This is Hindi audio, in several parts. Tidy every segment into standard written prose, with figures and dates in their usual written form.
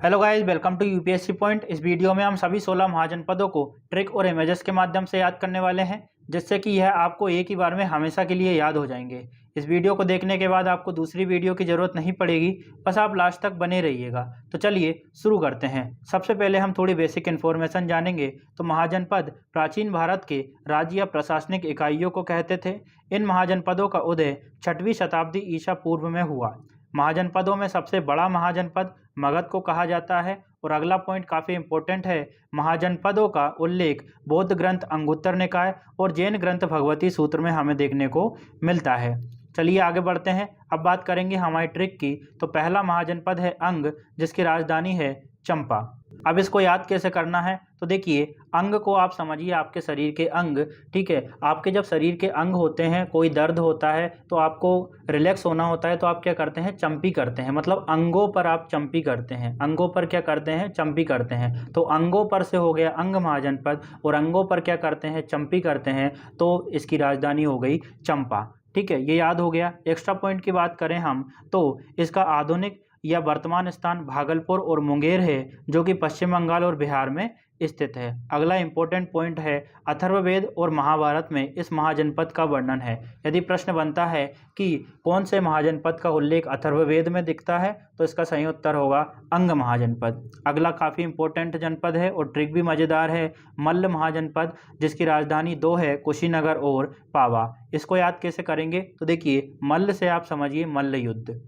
Hello guys, welcome to UPSC point. इस वीडियो में हम सभी 16 महाजनपदों को ट्रिक और इमेजेस के माध्यम से याद करने वाले हैं, जिससे कि यह आपको एक ही बार में हमेशा के लिए याद हो जाएंगे। इस वीडियो को देखने के बाद आपको दूसरी वीडियो की ज़रूरत नहीं पड़ेगी, बस आप लास्ट तक बने रहिएगा। तो चलिए शुरू करते हैं। सबसे पहले हम थोड़ी बेसिक इन्फॉर्मेशन जानेंगे। तो महाजनपद प्राचीन भारत के राज्य या प्रशासनिक इकाइयों को कहते थे। इन महाजनपदों का उदय 6वीं शताब्दी ईसा पूर्व में हुआ। महाजनपदों में सबसे बड़ा महाजनपद मगध को कहा जाता है। और अगला पॉइंट काफ़ी इंपॉर्टेंट है। महाजनपदों का उल्लेख बौद्ध ग्रंथ अंगुत्तर निकाय और जैन ग्रंथ भगवती सूत्र में हमें देखने को मिलता है। चलिए आगे बढ़ते हैं। अब बात करेंगे हमारी ट्रिक की। तो पहला महाजनपद है अंग, जिसकी राजधानी है चंपा। अब इसको याद कैसे करना है? तो देखिए, अंग को आप समझिए आपके शरीर के अंग, ठीक है। आपके जब शरीर के अंग होते हैं, कोई दर्द होता है तो आपको रिलैक्स होना होता है, तो आप क्या करते हैं? चंपी करते हैं। मतलब अंगों पर आप चंपी करते हैं। अंगों पर क्या करते हैं? चंपी करते हैं। तो अंगों पर से हो गया अंग महाजनपद, और अंगों पर क्या करते हैं? चंपी करते हैं। तो इसकी राजधानी हो गई चंपा। ठीक है, ये याद हो गया। एक्स्ट्रा पॉइंट की बात करें हम, तो इसका आधुनिक या वर्तमान स्थान भागलपुर और मुंगेर है, जो कि पश्चिम बंगाल और बिहार में स्थित है। अगला इंपॉर्टेंट पॉइंट है, अथर्ववेद और महाभारत में इस महाजनपद का वर्णन है। यदि प्रश्न बनता है कि कौन से महाजनपद का उल्लेख अथर्ववेद में दिखता है, तो इसका सही उत्तर होगा अंग महाजनपद। अगला काफ़ी इंपॉर्टेंट जनपद है और ट्रिक भी मज़ेदार है, मल्ल महाजनपद, जिसकी राजधानी दो है, कुशीनगर और पावा। इसको याद कैसे करेंगे? तो देखिए, मल्ल से आप समझिए मल्ल युद्ध।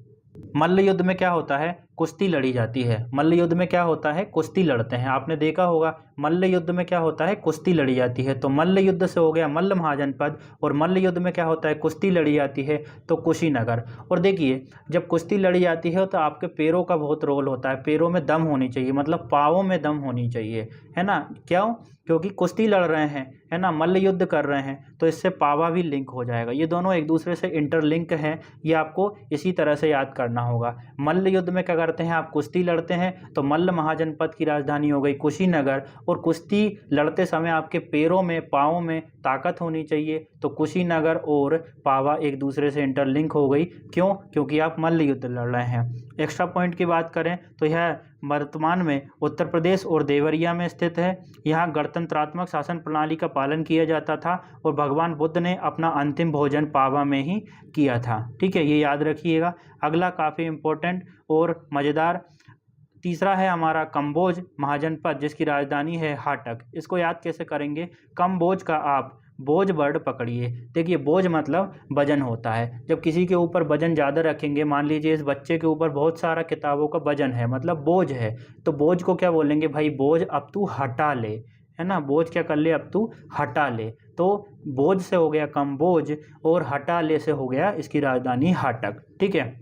मल्ल युद्ध में क्या होता है? कुश्ती लड़ी जाती है। मल्ल युद्ध में क्या होता है? कुश्ती लड़ते हैं। आपने देखा होगा मल्ल युद्ध में क्या होता है? कुश्ती लड़ी जाती है। तो मल्ल युद्ध से हो गया मल्ल महाजनपद, और मल्ल युद्ध में क्या होता है? कुश्ती लड़ी जाती है, तो कुशीनगर। और देखिए, जब कुश्ती लड़ी जाती है तो आपके पैरों का बहुत रोल होता है। पैरों में दम होनी चाहिए, मतलब पाँवों में दम होनी चाहिए, है ना। क्यों? क्योंकि कुश्ती लड़ रहे हैं, है ना, मल्ल युद्ध कर रहे हैं, तो इससे पावा भी लिंक हो जाएगा। ये दोनों एक दूसरे से इंटरलिंक हैं। ये आपको इसी तरह से याद करना होगा। मल्ल युद्ध में क्या करते हैं? आप कुश्ती लड़ते हैं, तो मल्ल महाजनपद की राजधानी हो गई कुशीनगर। और कुश्ती लड़ते समय आपके पैरों में, पाँवों में ताकत होनी चाहिए, तो कुशीनगर और पावा एक दूसरे से इंटरलिंक हो गई। क्यों? क्योंकि आप मल्ल युद्ध लड़ रहे हैं। एक्स्ट्रा पॉइंट की बात करें तो यह वर्तमान में उत्तर प्रदेश और देवरिया में स्थित है। यहाँ गणतंत्रात्मक शासन प्रणाली का पालन किया जाता था, और भगवान बुद्ध ने अपना अंतिम भोजन पावा में ही किया था। ठीक है, ये याद रखिएगा। अगला काफ़ी इम्पोर्टेंट और मज़ेदार तीसरा है हमारा कंबोज महाजनपद, जिसकी राजधानी है हाटक। इसको याद कैसे करेंगे? कंबोज का आप बोझ वर्ड पकड़िए। देखिए, बोझ मतलब वजन होता है। जब किसी के ऊपर वजन ज़्यादा रखेंगे, मान लीजिए इस बच्चे के ऊपर बहुत सारा किताबों का वजन है, मतलब बोझ है, तो बोझ को क्या बोलेंगे? भाई बोझ अब तू हटा ले, है ना। बोझ क्या कर ले? अब तू हटा ले। तो बोझ से हो गया कंबोज, और हटा ले से हो गया इसकी राजधानी हाटक। ठीक है।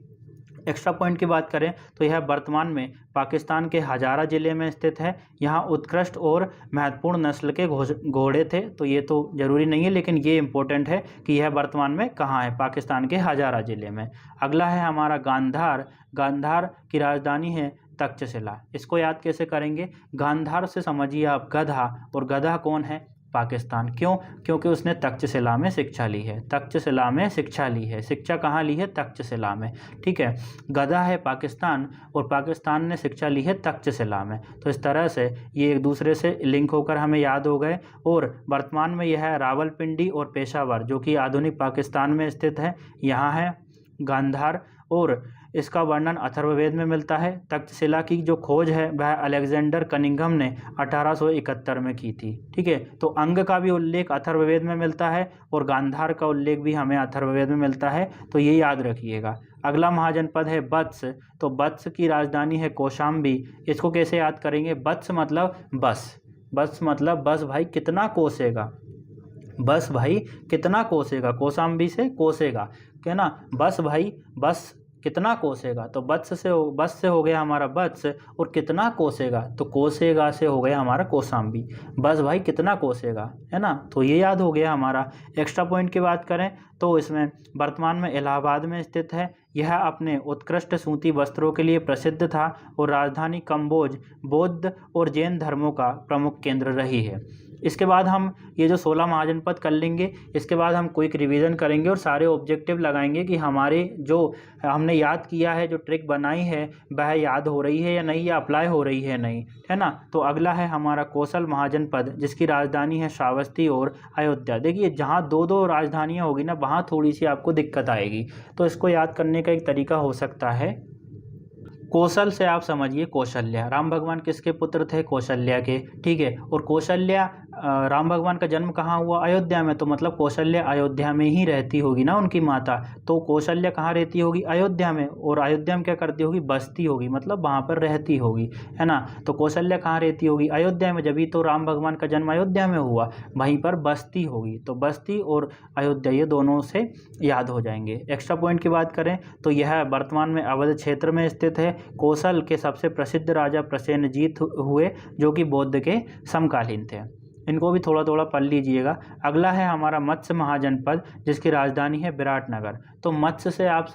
एक्स्ट्रा पॉइंट की बात करें तो यह वर्तमान में पाकिस्तान के हजारा ज़िले में स्थित है। यहाँ उत्कृष्ट और महत्वपूर्ण नस्ल के घोड़े थे। तो ये तो ज़रूरी नहीं है, लेकिन ये इंपॉर्टेंट है कि यह वर्तमान में कहाँ है? पाकिस्तान के हजारा ज़िले में। अगला है हमारा गांधार। गांधार की राजधानी है तक्षशिला। इसको याद कैसे करेंगे? गांधार से समझिए आप गधा, और गधा कौन है? पाकिस्तान। क्यों? क्योंकि उसने तक्षशिला में शिक्षा ली है। तक्षशिला में शिक्षा ली है। शिक्षा कहाँ ली है? तक्षशिला में। ठीक है, गधा है पाकिस्तान, और पाकिस्तान ने शिक्षा ली है तक्षशिला में। तो इस तरह से ये एक दूसरे से लिंक होकर हमें याद हो गए। और वर्तमान में यह है रावलपिंडी और पेशावर, जो कि आधुनिक पाकिस्तान में स्थित है। यहाँ है गांधार, और इसका वर्णन अथर्ववेद में मिलता है। तक्षशिला की जो खोज है वह अलेक्जेंडर कनिंघम ने 1871 में की थी। ठीक है, तो अंग का भी उल्लेख अथर्ववेद में मिलता है, और गांधार का उल्लेख भी हमें अथर्ववेद में मिलता है। तो ये याद रखिएगा। अगला महाजनपद है वत्स। तो वत्स की राजधानी है कौशाम्बी। इसको कैसे याद करेंगे? वत्स मतलब बस। बस मतलब बस भाई कितना कोसेगा, बस भाई कितना कोसेगा। कौशाम्बी से कोसेगा, क्या ना। बस भाई बस कितना कोसेगा, तो बस से हो गया हमारा वत्स, और कितना कोसेगा, तो कोसेगा से हो गया हमारा कौशाम्बी। बस भाई कितना कोसेगा, है ना। तो ये याद हो गया हमारा। एक्स्ट्रा पॉइंट की बात करें तो इसमें वर्तमान में इलाहाबाद में स्थित है। यह अपने उत्कृष्ट सूती वस्त्रों के लिए प्रसिद्ध था, और राजधानी कंबोज बौद्ध और जैन धर्मों का प्रमुख केंद्र रही है। इसके बाद हम ये जो 16 महाजनपद कर लेंगे, इसके बाद हम क्विक रिवीजन करेंगे और सारे ऑब्जेक्टिव लगाएंगे कि हमारे जो हमने याद किया है, जो ट्रिक बनाई है, वह याद हो रही है या नहीं, या अप्लाई हो रही है नहीं, है ना। तो अगला है हमारा कौशल महाजनपद, जिसकी राजधानी है श्रावस्ती और अयोध्या। देखिए जहाँ दो दो राजधानियाँ होगी ना, वहाँ थोड़ी सी आपको दिक्कत आएगी। तो इसको याद करने का एक तरीका हो सकता है, कौशल से आप समझिए कौशल्या, राम भगवान किसके पुत्र थे? कौशल्या के, ठीक है। और कौशल्या, राम भगवान का जन्म कहाँ हुआ? अयोध्या में, तो मतलब कौशल्या अयोध्या में ही रहती होगी ना उनकी माता, तो कौशल्या कहाँ रहती होगी? अयोध्या में। और अयोध्या में क्या करती होगी? बसती होगी, मतलब वहाँ पर रहती होगी, है ना। तो कौशल्या कहाँ रहती होगी? अयोध्या में, जब तो राम भगवान का जन्म अयोध्या में हुआ, वहीं पर बसती होगी। तो बस्ती और अयोध्या ये दोनों से याद हो जाएंगे। एक्स्ट्रा पॉइंट की बात करें तो यह वर्तमान में अवध क्षेत्र में स्थित है। कौशल के सबसे प्रसिद्ध राजा प्रसेनजीत हुए, जो कि बौद्ध के समकालीन थे। इनको भी थोड़ा थोड़ा पढ़ लीजिएगा। अगला है हमारा मत्स्य महाजनपद, जिसकी राजधानी है विराटनगर। तो मत्स्य से आप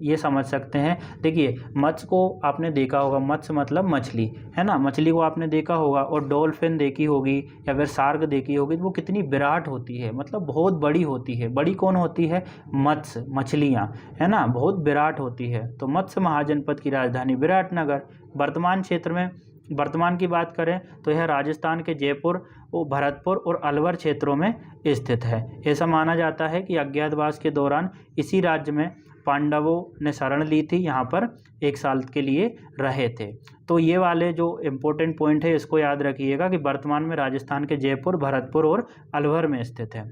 ये समझ सकते हैं, देखिए मत्स्य को आपने देखा होगा, मत्स्य मतलब मछली, है ना। मछली को आपने देखा होगा, और डॉल्फिन देखी होगी या फिर शार्क देखी होगी, तो वो कितनी विराट होती है, मतलब बहुत बड़ी होती है। बड़ी कौन होती है? मत्स्य, मछलियाँ, है ना, बहुत विराट होती है। तो मत्स्य महाजनपद की राजधानी विराटनगर। वर्तमान क्षेत्र में, वर्तमान की बात करें तो यह राजस्थान के जयपुर और भरतपुर और अलवर क्षेत्रों में स्थित है। ऐसा माना जाता है कि अज्ञातवास के दौरान इसी राज्य में पांडवों ने शरण ली थी, यहाँ पर 1 साल के लिए रहे थे। तो ये वाले जो इम्पोर्टेंट पॉइंट है इसको याद रखिएगा कि वर्तमान में राजस्थान के जयपुर, भरतपुर और अलवर में स्थित है।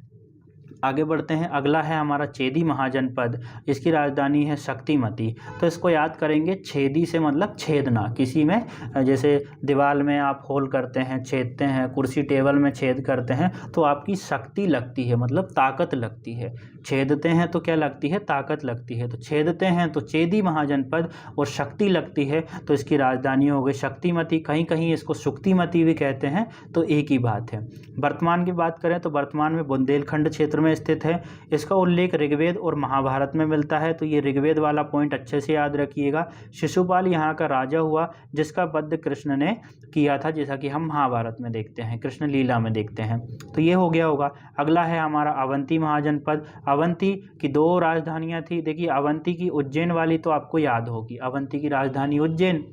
आगे बढ़ते हैं। अगला है हमारा छेदी महाजनपद, इसकी राजधानी है शक्तिमती। तो इसको याद करेंगे, छेदी से मतलब छेदना, किसी में जैसे दीवार में आप होल करते हैं, छेदते हैं, कुर्सी टेबल में छेद करते हैं, तो आपकी शक्ति लगती है, मतलब ताकत लगती है। छेदते हैं तो क्या लगती है? ताकत लगती है। तो छेदते हैं तो छेदी महाजनपद, और शक्ति लगती है तो इसकी राजधानी हो गई शक्तिमती। कहीं कहीं इसको शुक्तिमती भी कहते हैं, तो एक ही बात है। वर्तमान की बात करें तो वर्तमान में बुंदेलखंड क्षेत्र में स्थित है। इसका उल्लेख ऋग्वेद और महाभारत में मिलता है, तो ये ऋग्वेद वाला पॉइंट अच्छे से याद रखिएगा। शिशुपाल यहाँ का राजा हुआ, जिसका वध कृष्ण ने किया था, जैसा कि हम महाभारत में देखते हैं, कृष्ण लीला में देखते हैं। तो ये हो गया होगा। अगला है हमारा अवंती महाजनपद। अवंती की 2 राजधानियाँ थी। देखिए अवंती की उज्जैन वाली तो आपको याद होगी, अवंती की राजधानी उज्जैन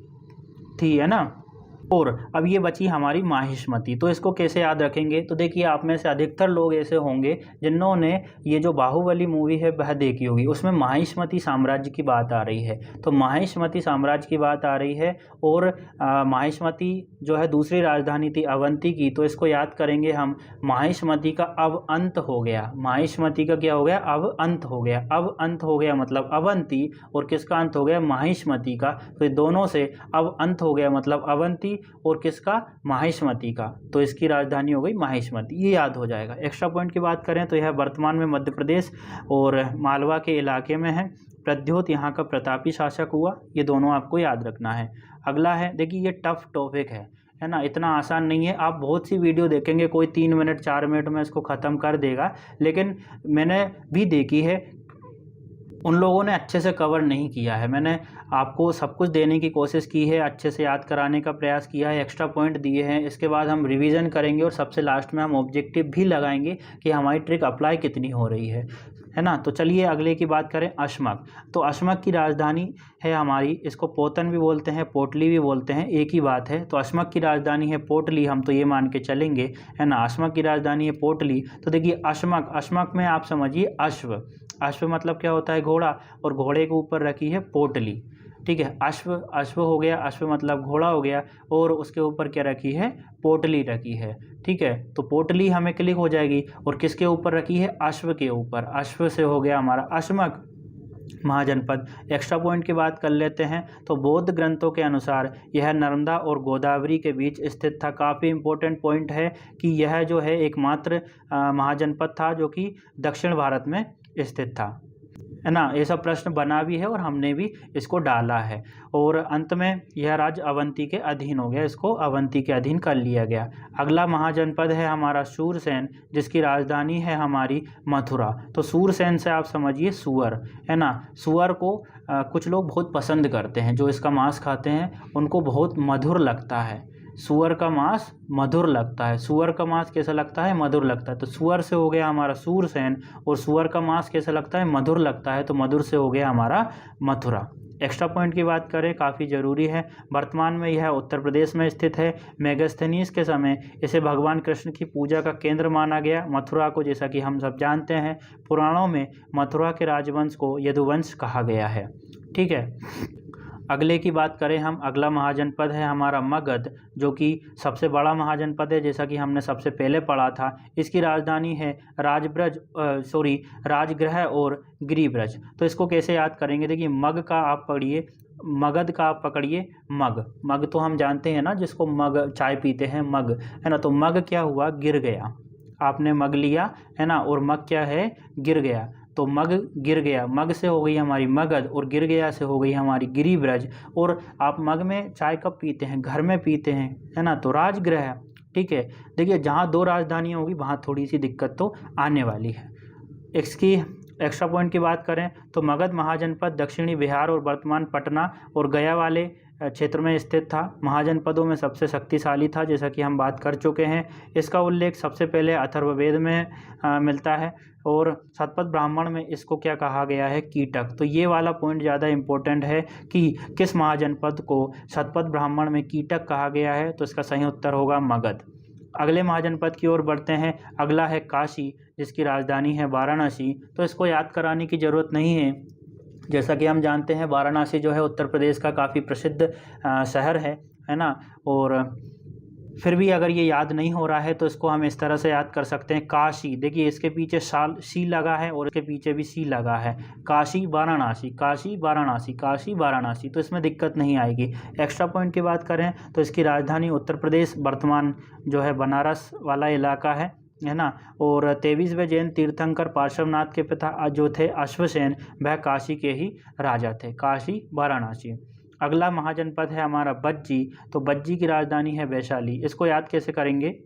थी, है ना। और अब ये बची हमारी माहिष्मती। तो इसको कैसे याद रखेंगे? तो देखिए आप में से अधिकतर लोग ऐसे होंगे जिन्होंने ये जो बाहुबली मूवी है वह देखी होगी, उसमें माहिष्मती साम्राज्य की बात आ रही है। तो माहिष्मती साम्राज्य की बात आ रही है, और माहिष्मती जो है दूसरी राजधानी थी अवंती की। तो इसको याद करेंगे हम, माहिष्मती का अब अंत हो गया। माहिष्मती का क्या हो गया? अब अंत हो गया। अब अंत हो गया मतलब अवंती, और किसका अंत हो गया? माहिष्मती का। तो दोनों से अब अंत हो गया मतलब अवंती, और किसका? माहिष्मती का। तो इसकी राजधानी हो गई माहिष्मती, ये याद हो जाएगा। एक्स्ट्रा पॉइंट की बात करें तो यह वर्तमान में मध्य प्रदेश और मालवा के इलाके में है। प्रद्योत यहाँ का प्रतापी शासक हुआ, ये दोनों आपको याद रखना है। अगला है, देखिए ये टफ टॉपिक है ना, इतना आसान नहीं है। आप बहुत सी वीडियो देखेंगे, कोई 3 मिनट 4 मिनट में इसको ख़त्म कर देगा, लेकिन मैंने भी देखी है, उन लोगों ने अच्छे से कवर नहीं किया है। मैंने आपको सब कुछ देने की कोशिश की है, अच्छे से याद कराने का प्रयास किया है, एक्स्ट्रा पॉइंट दिए हैं। इसके बाद हम रिवीजन करेंगे, और सबसे लास्ट में हम ऑब्जेक्टिव भी लगाएंगे कि हमारी ट्रिक अप्लाई कितनी हो रही है ना। तो चलिए अगले की बात करें, अशमक। तो अशमक की राजधानी है हमारी, इसको पोतन भी बोलते हैं, पोटली भी बोलते हैं, एक ही बात है। तो अशमक की राजधानी है पोटली, हम तो ये मान के चलेंगे, है ना। अशमक की राजधानी है पोटली। तो देखिए अशमक, अशमक में आप समझिए अश्व, अश्व मतलब क्या होता है? घोड़ा, और घोड़े के ऊपर रखी है पोटली, ठीक है। अश्व, अश्व हो गया, अश्व मतलब घोड़ा हो गया, और उसके ऊपर क्या रखी है? पोटली रखी है, ठीक है। तो पोटली हमें क्लिक हो जाएगी, और किसके ऊपर रखी है? अश्व के ऊपर। अश्व से हो गया हमारा अशमक महाजनपद। एक्स्ट्रा पॉइंट की बात कर लेते हैं, तो बौद्ध ग्रंथों के अनुसार यह नर्मदा और गोदावरी के बीच स्थित था। काफ़ी इंपॉर्टेंट पॉइंट है कि यह जो है एकमात्र महाजनपद था जो कि दक्षिण भारत में स्थित था, है ना। ये सब प्रश्न बना भी है और हमने भी इसको डाला है। और अंत में यह राज्य अवंती के अधीन हो गया, इसको अवंती के अधीन कर लिया गया। अगला महाजनपद है हमारा सूरसेन, जिसकी राजधानी है हमारी मथुरा। तो सूरसेन से आप समझिए सुअर, है ना। सुअर को कुछ लोग बहुत पसंद करते हैं, जो इसका मांस खाते हैं उनको बहुत मधुर लगता है सुअर का मांस मधुर लगता है। सुअर का मांस कैसा लगता है? मधुर लगता है। तो सुअर से हो गया हमारा सूरसेन, और सुअर का मांस कैसा लगता है? मधुर लगता है, तो मधुर से हो गया हमारा मथुरा। एक्स्ट्रा पॉइंट की बात करें, काफ़ी ज़रूरी है। वर्तमान में यह उत्तर प्रदेश में स्थित है। मेगास्थनीज के समय इसे भगवान कृष्ण की पूजा का केंद्र माना गया। मथुरा को, जैसा कि हम सब जानते हैं, पुराणों में मथुरा के राजवंश को यदुवंश कहा गया है। ठीक है, अगले की बात करें हम, अगला महाजनपद है हमारा मगध, जो कि सबसे बड़ा महाजनपद है, जैसा कि हमने सबसे पहले पढ़ा था। इसकी राजधानी है राजगृह और गिरिब्रज। तो इसको कैसे याद करेंगे? देखिए, मग का आप पढ़िए, मगध का आप पकड़िए मग। मग तो हम जानते हैं ना, जिसको मग चाय पीते हैं, मग, है ना। तो मग क्या हुआ? गिर गया। आपने मग लिया, है ना, और मग क्या है? गिर गया। तो मग गिर गया, मग से हो गई हमारी मगध, और गिर गया से हो गई हमारी गिरिब्रज। और आप मग में चाय कब पीते हैं? घर में पीते हैं, है ना। तो राजगृह, ठीक है। देखिए, जहाँ दो राजधानियाँ होगी वहाँ थोड़ी सी दिक्कत तो आने वाली है। इसकी एक्स्ट्रा पॉइंट की बात करें तो मगध महाजनपद दक्षिणी बिहार और वर्तमान पटना और गया वाले क्षेत्र में स्थित था। महाजनपदों में सबसे शक्तिशाली था, जैसा कि हम बात कर चुके हैं। इसका उल्लेख सबसे पहले अथर्ववेद में मिलता है, और शतपथ ब्राह्मण में इसको क्या कहा गया है? कीटक। तो ये वाला पॉइंट ज़्यादा इम्पोर्टेंट है कि किस महाजनपद को शतपथ ब्राह्मण में कीटक कहा गया है। तो इसका सही उत्तर होगा मगध। अगले महाजनपद की ओर बढ़ते हैं। अगला है काशी, जिसकी राजधानी है वाराणसी। तो इसको याद कराने की ज़रूरत नहीं है, जैसा कि हम जानते हैं वाराणसी जो है उत्तर प्रदेश का काफ़ी प्रसिद्ध शहर है ना। और फिर भी अगर ये याद नहीं हो रहा है तो इसको हम इस तरह से याद कर सकते हैं, काशी। देखिए, इसके पीछे सी लगा है और इसके पीछे भी सी लगा है। काशी वाराणसी, काशी वाराणसी, काशी वाराणसी, तो इसमें दिक्कत नहीं आएगी। एक्स्ट्रा पॉइंट की बात करें तो इसकी राजधानी उत्तर प्रदेश वर्तमान जो है बनारस वाला इलाका है ना। और 23वें जैन तीर्थंकर पार्श्वनाथ के पिता जो थे अश्वसेन, वह काशी के ही राजा थे। काशी वाराणसी। अगला महाजनपद है हमारा बज्जी। तो बज्जी की राजधानी है वैशाली। इसको याद कैसे करेंगे?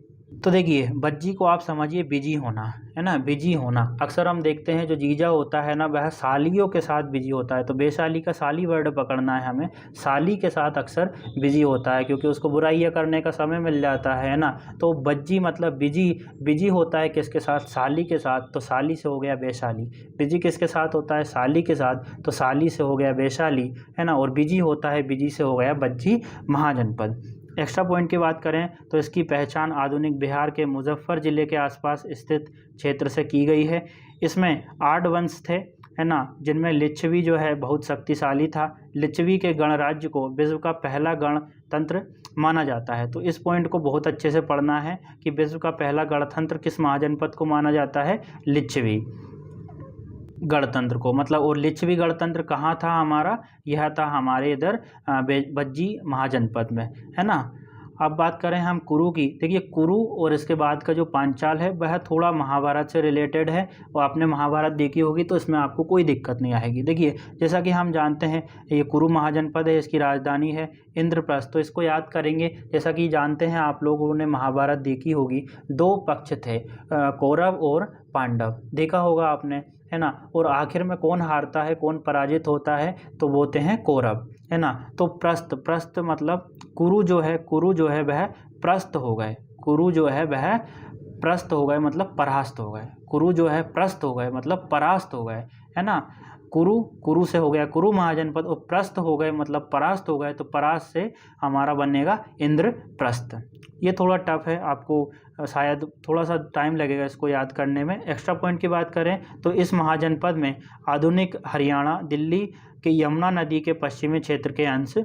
तो देखिए, बज्जी को आप समझिए बिजी होना, है ना, बिजी होना। अक्सर हम देखते हैं जो जीजा होता है ना, वह सालियों के साथ बिजी होता है। तो वैशाली का साली वर्ड पकड़ना है हमें, साली के साथ अक्सर बिजी होता है, क्योंकि उसको बुराइयां करने का समय मिल जाता है ना। तो बज्जी मतलब बिजी, बिजी होता है किसके साथ? साली के साथ। तो साली से हो गया वैशाली। बिजी किसके साथ होता है? साली के साथ। तो साली से हो गया वैशाली, है ना। और बिजी होता है, बिजी से हो गया बज्जी महाजनपद। एक्स्ट्रा पॉइंट की बात करें तो इसकी पहचान आधुनिक बिहार के मुजफ्फर जिले के आसपास स्थित क्षेत्र से की गई है। इसमें 8 वंश थे, है ना, जिनमें लिच्छवी जो है बहुत शक्तिशाली था। लिच्छवी के गणराज्य को विश्व का पहला गणतंत्र माना जाता है। तो इस पॉइंट को बहुत अच्छे से पढ़ना है कि विश्व का पहला गणतंत्र किस महाजनपद को माना जाता है? लिच्छवी गणतंत्र को, मतलब। और लिच्छवी गणतंत्र कहाँ था हमारा? यह था हमारे इधर बज्जी महाजनपद में, है ना। अब बात करें हम कुरु की। देखिए, कुरु और इसके बाद का जो पांचाल है वह थोड़ा महाभारत से रिलेटेड है, और आपने महाभारत देखी होगी तो इसमें आपको कोई दिक्कत नहीं आएगी। देखिए, जैसा कि हम जानते हैं ये कुरु महाजनपद है, इसकी राजधानी है इंद्रप्रस्थ। तो इसको याद करेंगे, जैसा कि जानते हैं आप लोगों ने महाभारत देखी होगी, 2 पक्ष थे, कौरव और पांडव, देखा होगा आपने, है ना। और आखिर में कौन हारता है, कौन पराजित होता है? तो वो होते हैं कौरव, है ना। तो प्रस्थ मतलब कुरु जो है वह प्रस्थ हो गए। कुरु जो है वह प्रस्थ हो गए, मतलब परास्त हो गए। कुरु जो है प्रस्थ हो गए, मतलब परास्त हो गए, है ना। कुरु से हो गया कुरु महाजनपद, और प्रस्थ हो गए मतलब परास्त हो गए। तो परास्त से हमारा बनेगा इंद्रप्रस्थ। ये थोड़ा टफ है, आपको शायद थोड़ा सा टाइम लगेगा इसको याद करने में। एक्स्ट्रा पॉइंट की बात करें तो इस महाजनपद में आधुनिक हरियाणा, दिल्ली के यमुना नदी के पश्चिमी क्षेत्र के अंश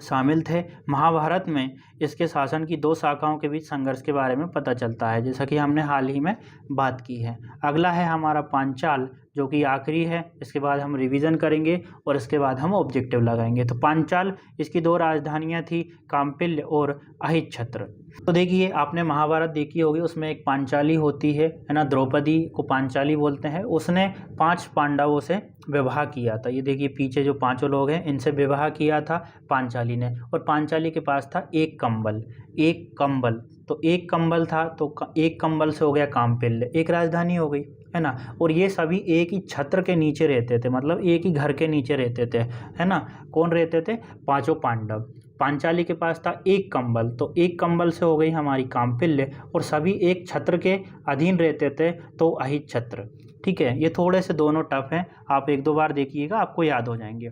शामिल थे। महाभारत में इसके शासन की 2 शाखाओं के बीच संघर्ष के बारे में पता चलता है, जैसा कि हमने हाल ही में बात की है। अगला है हमारा पांचाल, जो कि आखिरी है। इसके बाद हम रिवीजन करेंगे और इसके बाद हम ऑब्जेक्टिव लगाएंगे। तो पांचाल, इसकी 2 राजधानियां थी, काम्पिल्य और अहिच्छत्र। तो देखिए, आपने महाभारत देखी होगी, उसमें एक पांचाली होती है ना, द्रौपदी को पांचाली बोलते हैं। उसने 5 पांडवों से विवाह किया था। ये देखिए, पीछे जो 5 लोग हैं इनसे विवाह किया था पांचाली ने। और पांचाली के पास था एक कंबल। तो एक कंबल था, तो एक कंबल से हो गया काम्पिल्य, एक राजधानी हो गई। है ना। और ये सभी एक ही छत्र के नीचे रहते थे, मतलब एक ही घर के नीचे रहते थे, है ना। कौन रहते थे? पांचों पांडव। पांचाली के पास था एक कंबल, तो एक कंबल से हो गई हमारी कामपिल्य, और सभी एक छत्र के अधीन रहते थे, तो अहित छत्र। ठीक है, ये थोड़े से दोनों टफ हैं, आप एक दो बार देखिएगा, आपको याद हो जाएंगे।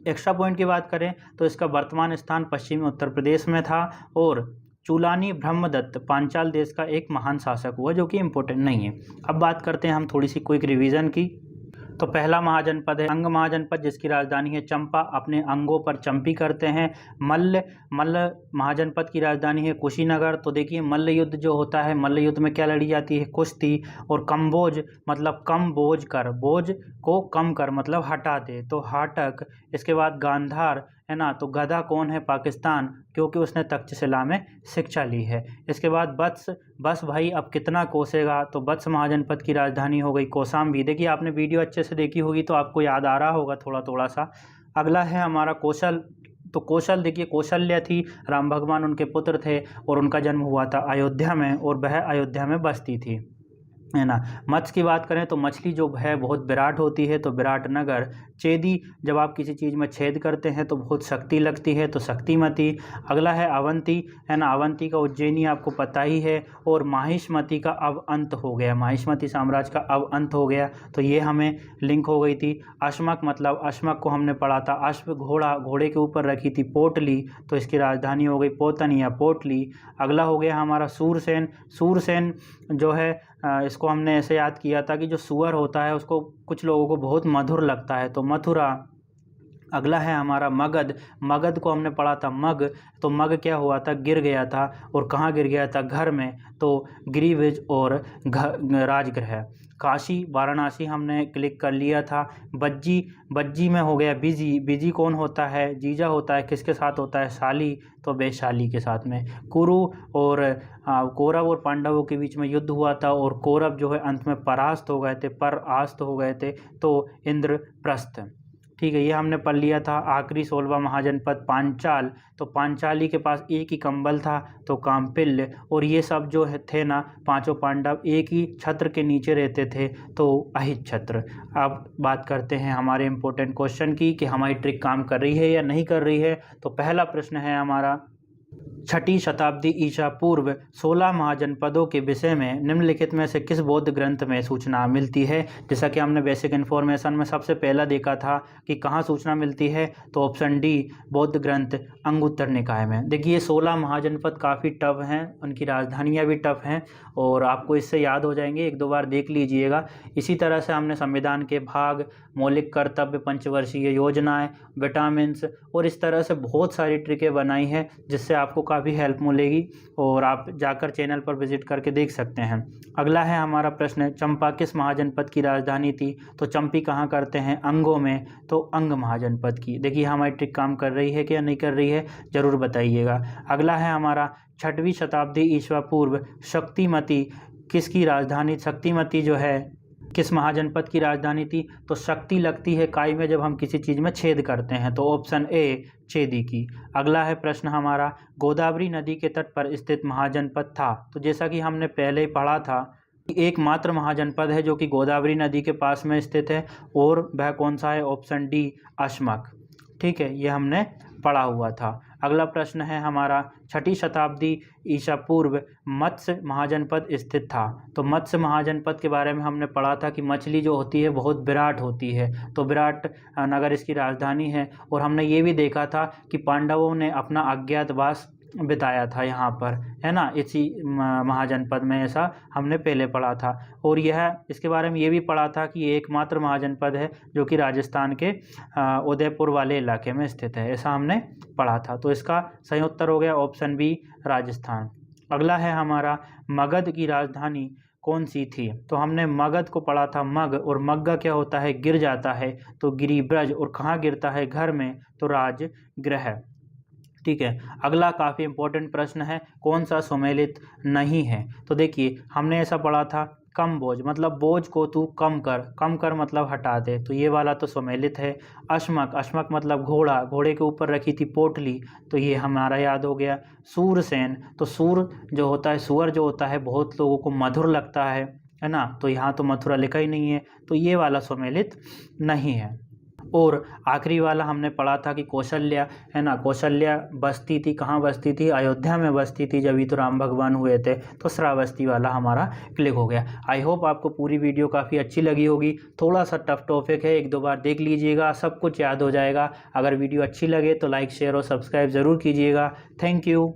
एक्स्ट्रा पॉइंट की बात करें तो इसका वर्तमान स्थान पश्चिमी उत्तर प्रदेश में था, और चूलानी ब्रह्मदत्त पांचाल देश का एक महान शासक हुआ, जो कि इम्पोर्टेंट नहीं है। अब बात करते हैं हम थोड़ी सी क्विक रिवीजन की। तो पहला महाजनपद है अंग महाजनपद, जिसकी राजधानी है चंपा, अपने अंगों पर चंपी करते हैं। मल्ल महाजनपद की राजधानी है कुशीनगर। तो देखिए मल्ल युद्ध जो होता है, मल्ल युद्ध में क्या लड़ी जाती है? कुश्ती। और कम्बोज मतलब कम बोझ कर, बोझ को कम कर मतलब हटा दे, तो हाटक। इसके बाद गांधार, है ना, तो गधा कौन है? पाकिस्तान, क्योंकि उसने तक्षशिला में शिक्षा ली है। इसके बाद बत्स, बस भाई अब कितना कोसेगा, तो बत्स महाजनपद की राजधानी हो गई कौशाम्बी। देखिए आपने वीडियो अच्छे से देखी होगी तो आपको याद आ रहा होगा थोड़ा थोड़ा सा। अगला है हमारा कौशल। तो कौशल, देखिए कौशल्या थी, राम भगवान उनके पुत्र थे, और उनका जन्म हुआ था अयोध्या में, और वह अयोध्या में बसती थी, है ना। मत्स्य की बात करें तो मछली जो है बहुत विराट होती है, तो विराट नगर। चेदी, जब आप किसी चीज़ में छेद करते हैं तो बहुत शक्ति लगती है, तो शक्तिमती। अगला है अवंती, है ना, अवंती का उज्जैनी आपको पता ही है। और माहिष्मती का अब अंत हो गया, माहिष्मती साम्राज्य का अब अंत हो गया, तो ये हमें लिंक हो गई थी। अश्मक मतलब अश्मक को हमने पढ़ा था, अश्व घोड़ा, घोड़े के ऊपर रखी थी पोटली, तो इसकी राजधानी हो गई पोतन या पोटली। अगला हो गया हमारा सूरसेन। सूरसेन जो है इसको हमने ऐसे याद किया था कि जो सुअर होता है उसको कुछ लोगों को बहुत मधुर लगता है, तो मथुरा। अगला है हमारा मगध। मगध को हमने पढ़ा था मग, तो मग क्या हुआ था? गिर गया था, और कहाँ गिर गया था? घर में, तो गिरिविज और राजगृह। काशी वाराणसी हमने क्लिक कर लिया था। बज्जी, बज्जी में हो गया बिजी। बिजी कौन होता है? जीजा होता है, किसके साथ होता है? शाली, तो वैशाली के साथ में। कुरु और कौरव और पांडवों के बीच में युद्ध हुआ था, और कौरव जो है अंत में परास्त हो गए थे, परास्त हो गए थे, तो इंद्रप्रस्थ। ठीक है, ये हमने पढ़ लिया था। आखिरी 16वां महाजनपद पांचाल, तो पांचाली के पास एक ही कंबल था, तो कामपिल्य। और ये सब जो है थे ना पांचों पांडव एक ही छत्र के नीचे रहते थे, तो अहित छत्र। अब बात करते हैं हमारे इम्पोर्टेंट क्वेश्चन की कि हमारी ट्रिक काम कर रही है या नहीं कर रही है। तो पहला प्रश्न है हमारा, छठी शताब्दी ईसा पूर्व 16 महाजनपदों के विषय में निम्नलिखित में से किस बौद्ध ग्रंथ में सूचना मिलती है? जैसा कि हमने बेसिक इन्फॉर्मेशन में सबसे पहला देखा था कि कहाँ सूचना मिलती है, तो ऑप्शन डी बौद्ध ग्रंथ अंगुत्तर निकाय में। देखिए 16 महाजनपद काफ़ी टफ हैं, उनकी राजधानियाँ भी टफ हैं, और आपको इससे याद हो जाएंगे, एक दो बार देख लीजिएगा। इसी तरह से हमने संविधान के भाग, मौलिक कर्तव्य, पंचवर्षीय योजनाएं, विटामिन्स, और इस तरह से बहुत सारी ट्रिकें बनाई हैं जिससे आपको काफ़ी हेल्प मिलेगी, और आप जाकर चैनल पर विजिट करके देख सकते हैं। अगला है हमारा प्रश्न, चंपा किस महाजनपद की राजधानी थी? तो चंपी कहाँ करते हैं? अंगों में, तो अंग महाजनपद की। देखिए हमारी ट्रिक काम कर रही है कि नहीं कर रही है, ज़रूर बताइएगा। अगला है हमारा 6वीं शताब्दी ईस्वा पूर्व शक्तिमती किसकी राजधानी? शक्तिमती जो है किस महाजनपद की राजधानी थी? तो शक्ति लगती है काई में जब हम किसी चीज़ में छेद करते हैं, तो ऑप्शन ए छेदी की। अगला है प्रश्न हमारा, गोदावरी नदी के तट पर स्थित महाजनपद था? तो जैसा कि हमने पहले ही पढ़ा था, एकमात्र महाजनपद है जो कि गोदावरी नदी के पास में स्थित है, और वह कौन सा है? Option D Ashmak. ठीक है, ये हमने पढ़ा हुआ था। अगला प्रश्न है हमारा, 6ठी शताब्दी ईसा पूर्व मत्स्य महाजनपद स्थित था? तो मत्स्य महाजनपद के बारे में हमने पढ़ा था कि मछली जो होती है बहुत विराट होती है, तो विराट नगर इसकी राजधानी है। और हमने ये भी देखा था कि पांडवों ने अपना अज्ञातवास बिताया था यहाँ पर, है ना, इसी महाजनपद में, ऐसा हमने पहले पढ़ा था। और यह इसके बारे में ये भी पढ़ा था कि ये एकमात्र महाजनपद है जो कि राजस्थान के उदयपुर वाले इलाके में स्थित है, ऐसा हमने पढ़ा था। तो इसका सही उत्तर हो गया ऑप्शन बी राजस्थान। अगला है हमारा, मगध की राजधानी कौन सी थी? तो हमने मगध को पढ़ा था मग, और मग्गा क्या होता है? गिर जाता है, तो गिरिब्रज। और कहाँ गिरता है? घर में, तो राजगृह। ठीक है, अगला काफ़ी इंपॉर्टेंट प्रश्न है, कौन सा सुमेलित नहीं है? तो देखिए हमने ऐसा पढ़ा था, कम बोझ मतलब बोझ को तू कम कर, कम कर मतलब हटा दे, तो ये वाला तो सुमेलित है। अश्मक, अश्मक मतलब घोड़ा, घोड़े के ऊपर रखी थी पोटली, तो ये हमारा याद हो गया। सूरसेन, तो सूर जो होता है, सुअर जो होता है बहुत लोगों को मधुर लगता है है ना, तो यहाँ तो मथुरा लिखा ही नहीं है, तो ये वाला सुमेलित नहीं है। और आखिरी वाला हमने पढ़ा था कि कौशल्या, है ना, कौशल्या बसती थी, कहाँ बसती थी, अयोध्या में बसती थी, जब ही तो राम भगवान हुए थे, तो श्रावस्ती वाला हमारा क्लिक हो गया। आई होप आपको पूरी वीडियो काफ़ी अच्छी लगी होगी। थोड़ा सा टफ टॉपिक है, 1-2 बार देख लीजिएगा, सब कुछ याद हो जाएगा। अगर वीडियो अच्छी लगे तो लाइक शेयर और सब्सक्राइब ज़रूर कीजिएगा। Thank you.